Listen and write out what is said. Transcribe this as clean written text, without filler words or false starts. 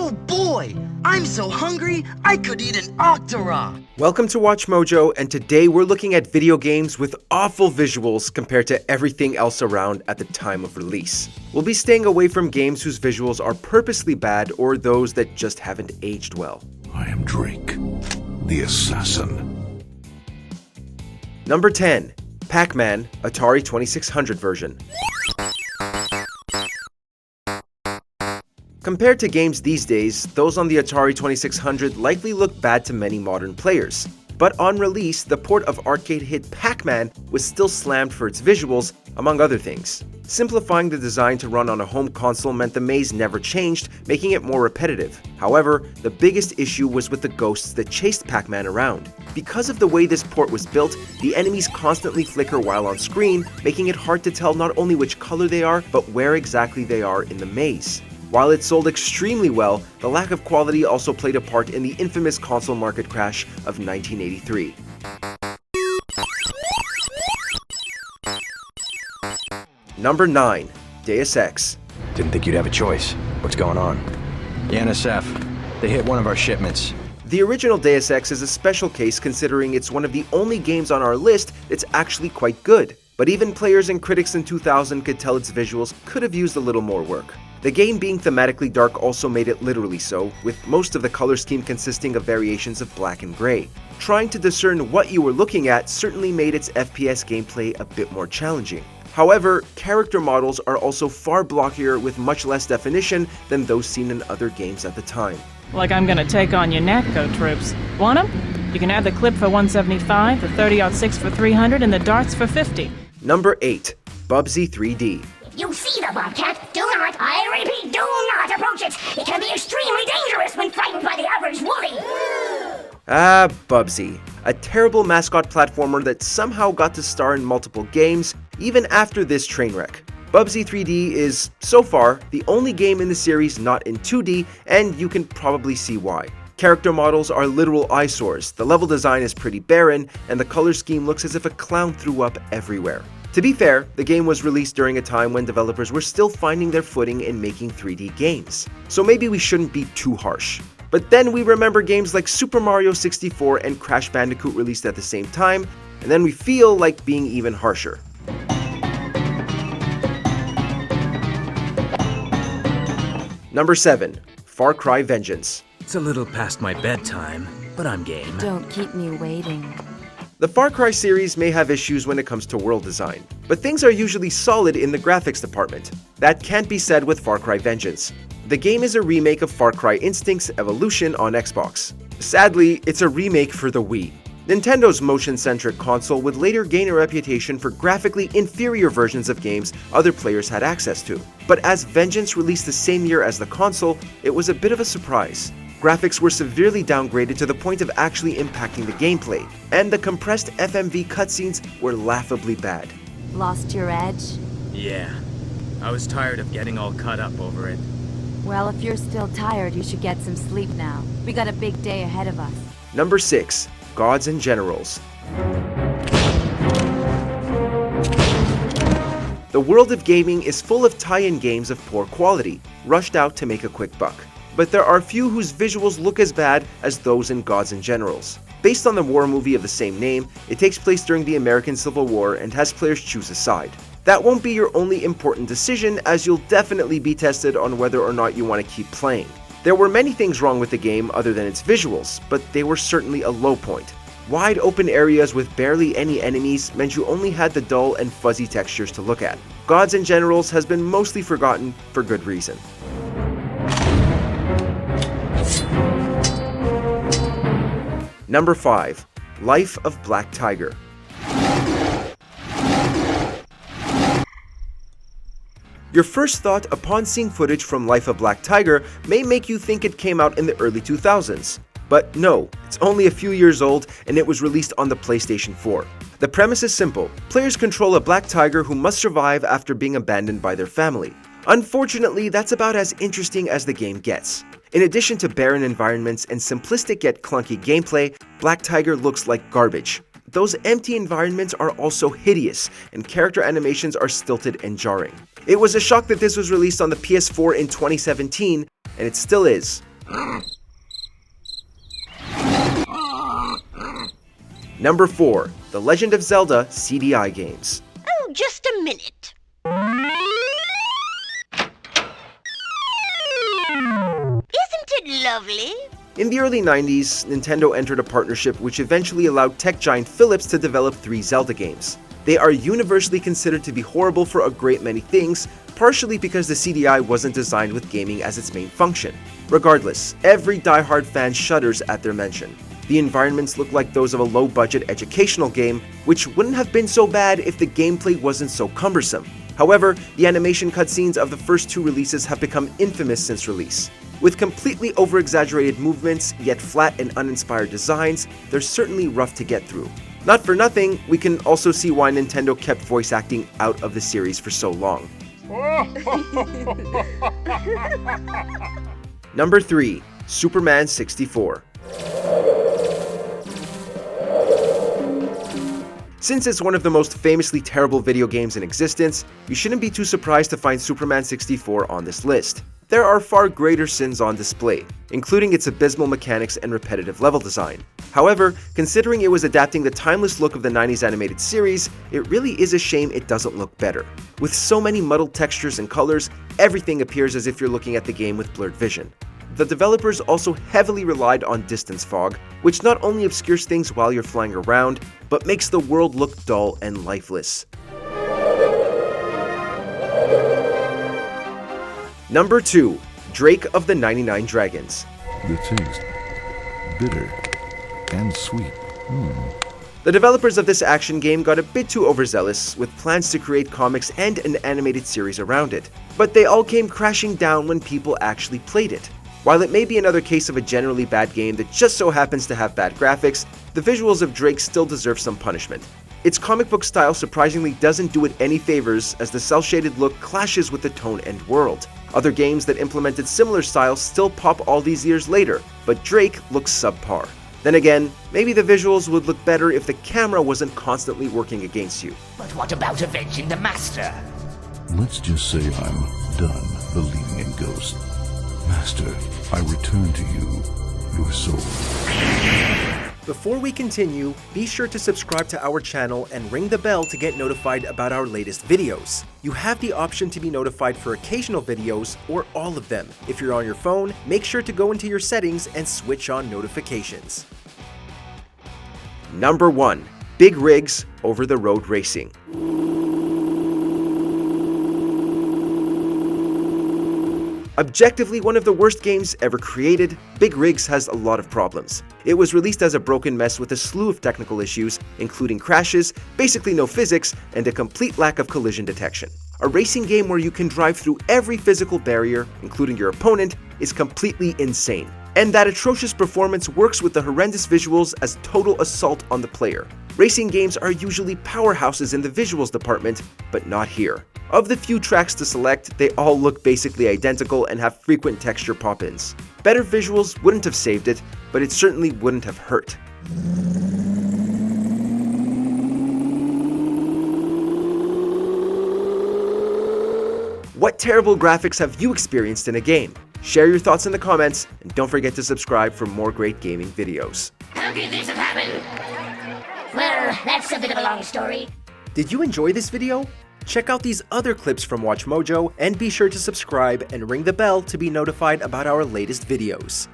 Oh boy! I'm so hungry, I could eat an Octorok! Welcome to WatchMojo, and today we're looking at video games with awful visuals compared to everything else around at the time of release. We'll be staying away from games whose visuals are purposely bad or those that just haven't aged well. I am Drake, the assassin. Number 10. PacMan, Atari 2600 version. Compared to games these days, those on the Atari 2600 likely look bad to many modern players. But on release, the port of arcade hit PacMan was still slammed for its visuals, among other things. Simplifying the design to run on a home console meant the maze never changed, making it more repetitive. However, the biggest issue was with the ghosts that chased PacMan around. Because of the way this port was built, the enemies constantly flicker while on screen, making it hard to tell not only which color they are, but where exactly they are in the maze. While it sold extremely well, the lack of quality also played a part in the infamous console market crash of 1983. Number 9. Deus Ex. Didn't think you'd have a choice. What's going on? The NSF. They hit one of our shipments. The original Deus Ex is a special case considering it's one of the only games on our list that's actually quite good. But even players and critics in 2000 could tell its visuals could have used a little more work. The game being thematically dark also made it literally so, with most of the color scheme consisting of variations of black and gray. Trying to discern what you were looking at certainly made its FPS gameplay a bit more challenging. However, character models are also far blockier with much less definition than those seen in other games at the time. Like I'm gonna take on your NATCO troops. Want 'em? You can have the clip for 175, the 30-06 for 300, and the darts for 50. Number 8. Bubsy 3D. You see the Bobcat? Do not, I repeat, do not approach it! It can be extremely dangerous when frightened by the average woolly! Ah, Bubsy. A terrible mascot platformer that somehow got to star in multiple games, even after this train wreck. Bubsy 3D is, so far, the only game in the series not in 2D, and you can probably see why. Character models are literal eyesores, the level design is pretty barren, and the color scheme looks as if a clown threw up everywhere. To be fair, the game was released during a time when developers were still finding their footing in making 3D games, so maybe we shouldn't be too harsh. But then we remember games like Super Mario 64 and Crash Bandicoot released at the same time, and then we feel like being even harsher. Number 7. Far Cry Vengeance. It's a little past my bedtime, but I'm game. Don't keep me waiting. The Far Cry series may have issues when it comes to world design, but things are usually solid in the graphics department. That can't be said with Far Cry Vengeance. The game is a remake of Far Cry Instinct's Evolution on Xbox. Sadly, it's a remake for the Wii. Nintendo's motion-centric console would later gain a reputation for graphically inferior versions of games other players had access to. But as Vengeance released the same year as the console, it was a bit of a surprise. Graphics were severely downgraded to the point of actually impacting the gameplay, and the compressed FMV cutscenes were laughably bad. Lost your edge? Yeah. I was tired of getting all cut up over it. Well, if you're still tired, you should get some sleep now. We got a big day ahead of us. Number 6. Gods and Generals. The world of gaming is full of tie-in games of poor quality, rushed out to make a quick buck. But there are few whose visuals look as bad as those in Gods and Generals. Based on the war movie of the same name, it takes place during the American Civil War and has players choose a side. That won't be your only important decision, as you'll definitely be tested on whether or not you want to keep playing. There were many things wrong with the game other than its visuals, but they were certainly a low point. Wide open areas with barely any enemies meant you only had the dull and fuzzy textures to look at. Gods and Generals has been mostly forgotten for good reason. Number 5. Life of Black Tiger. Your first thought upon seeing footage from Life of Black Tiger may make you think it came out in the early 2000s. But no, it's only a few years old and it was released on the PlayStation 4. The premise is simple. Players control a black tiger who must survive after being abandoned by their family. Unfortunately, that's about as interesting as the game gets. In addition to barren environments and simplistic yet clunky gameplay, Black Tiger looks like garbage. Those empty environments are also hideous, and character animations are stilted and jarring. It was a shock that this was released on the PS4 in 2017, and it still is. Number 4. The Legend of Zelda CDI games. Oh, just a minute. Isn't it lovely? In the early 90s, Nintendo entered a partnership which eventually allowed tech giant Philips to develop 3 Zelda games. They are universally considered to be horrible for a great many things, partially because the CDI wasn't designed with gaming as its main function. Regardless, every die-hard fan shudders at their mention. The environments look like those of a low-budget educational game, which wouldn't have been so bad if the gameplay wasn't so cumbersome. However, the animation cutscenes of the first 2 releases have become infamous since release. With completely over-exaggerated movements, yet flat and uninspired designs, they're certainly rough to get through. Not for nothing, we can also see why Nintendo kept voice acting out of the series for so long. Number 3. Superman 64. Since it's one of the most famously terrible video games in existence, you shouldn't be too surprised to find Superman 64 on this list. There are far greater sins on display, including its abysmal mechanics and repetitive level design. However, considering it was adapting the timeless look of the 90s animated series, it really is a shame it doesn't look better. With so many muddled textures and colors, everything appears as if you're looking at the game with blurred vision. The developers also heavily relied on distance fog, which not only obscures things while you're flying around, but makes the world look dull and lifeless. Number 2. Drake of the 99 Dragons. The taste, bitter and sweet. The developers of this action game got a bit too overzealous, with plans to create comics and an animated series around it. But they all came crashing down when people actually played it. While it may be another case of a generally bad game that just so happens to have bad graphics, the visuals of Drake still deserve some punishment. Its comic book style surprisingly doesn't do it any favors, as the cel-shaded look clashes with the tone and world. Other games that implemented similar styles still pop all these years later, but Drake looks subpar. Then again, maybe the visuals would look better if the camera wasn't constantly working against you. But what about avenging the Master? Let's just say I'm done believing in ghosts. Master, I return to you your soul. Before we continue, be sure to subscribe to our channel and ring the bell to get notified about our latest videos. You have the option to be notified for occasional videos or all of them. If you're on your phone, make sure to go into your settings and switch on notifications. Number 1. Big rigs over-the-road racing. Objectively one of the worst games ever created, Big Rigs has a lot of problems. It was released as a broken mess with a slew of technical issues, including crashes, basically no physics, and a complete lack of collision detection. A racing game where you can drive through every physical barrier, including your opponent, is completely insane. And that atrocious performance works with the horrendous visuals as total assault on the player. Racing games are usually powerhouses in the visuals department, but not here. Of the few tracks to select, they all look basically identical and have frequent texture pop-ins. Better visuals wouldn't have saved it, but it certainly wouldn't have hurt. What terrible graphics have you experienced in a game? Share your thoughts in the comments, and don't forget to subscribe for more great gaming videos. How could this have happened? Well, that's a bit of a long story. Did you enjoy this video? Check out these other clips from WatchMojo and be sure to subscribe and ring the bell to be notified about our latest videos.